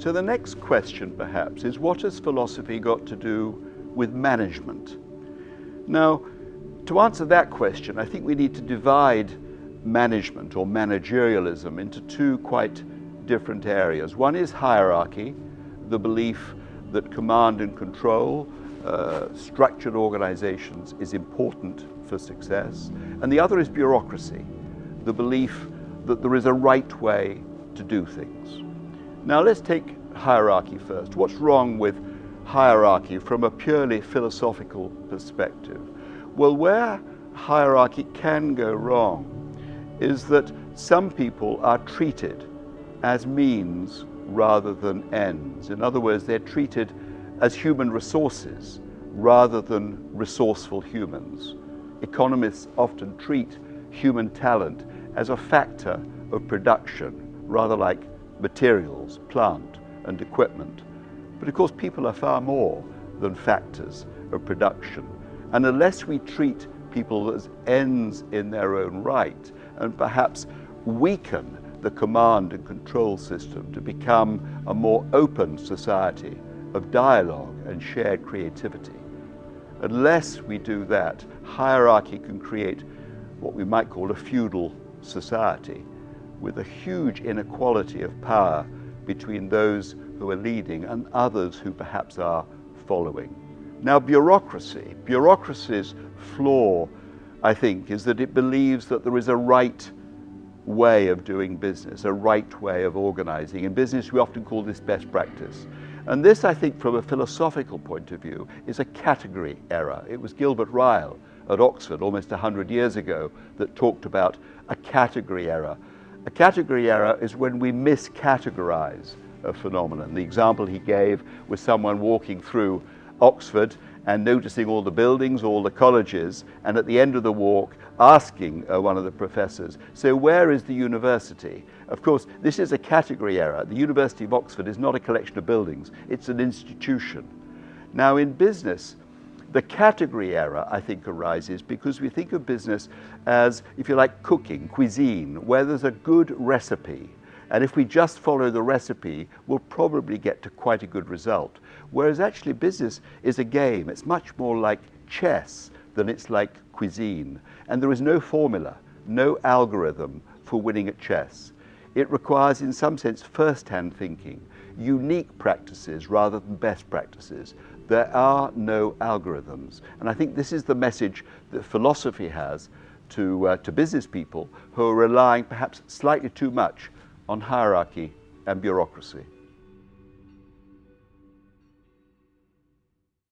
So the next question perhaps is, what has philosophy got to do with management? Now, to answer that question, I think we need to divide management or managerialism into two quite different areas. One is hierarchy, the belief that command and control, structured organizations is important for success. And the other is bureaucracy, the belief that there is a right way to do things. Now let's take hierarchy first. What's wrong with hierarchy from a purely philosophical perspective? Well, where hierarchy can go wrong is that some people are treated as means rather than ends. In other words, they're treated as human resources rather than resourceful humans. Economists often treat human talent as a factor of production, rather like materials, plant and equipment. But of course people are far more than factors of production. And unless we treat people as ends in their own right and perhaps weaken the command and control system to become a more open society of dialogue and shared creativity, unless we do that, hierarchy can create what we might call a feudal society with a huge inequality of power between those who are leading and others who perhaps are following. Now, bureaucracy's flaw, I think, is that it believes that there is a right way of doing business, a right way of organizing. In business, we often call this best practice. And this, I think, from a philosophical point of view, is a category error. It was Gilbert Ryle at Oxford almost 100 years ago that talked about a category error. A category error is when we miscategorize a phenomenon. The example he gave was someone walking through Oxford and noticing all the buildings, all the colleges, and at the end of the walk asking one of the professors, so where is the university? Of course, this is a category error. The University of Oxford is not a collection of buildings, it's an institution. Now in business, the category error, I think, arises because we think of business as, if you like, cooking, cuisine, where there's a good recipe. And if we just follow the recipe, we'll probably get to quite a good result. Whereas actually business is a game. It's much more like chess than it's like cuisine. And there is no formula, no algorithm for winning at chess. It requires, in some sense, first-hand thinking, unique practices rather than best practices. There are no algorithms. And I think this is the message that philosophy has to business people who are relying perhaps slightly too much on hierarchy and bureaucracy.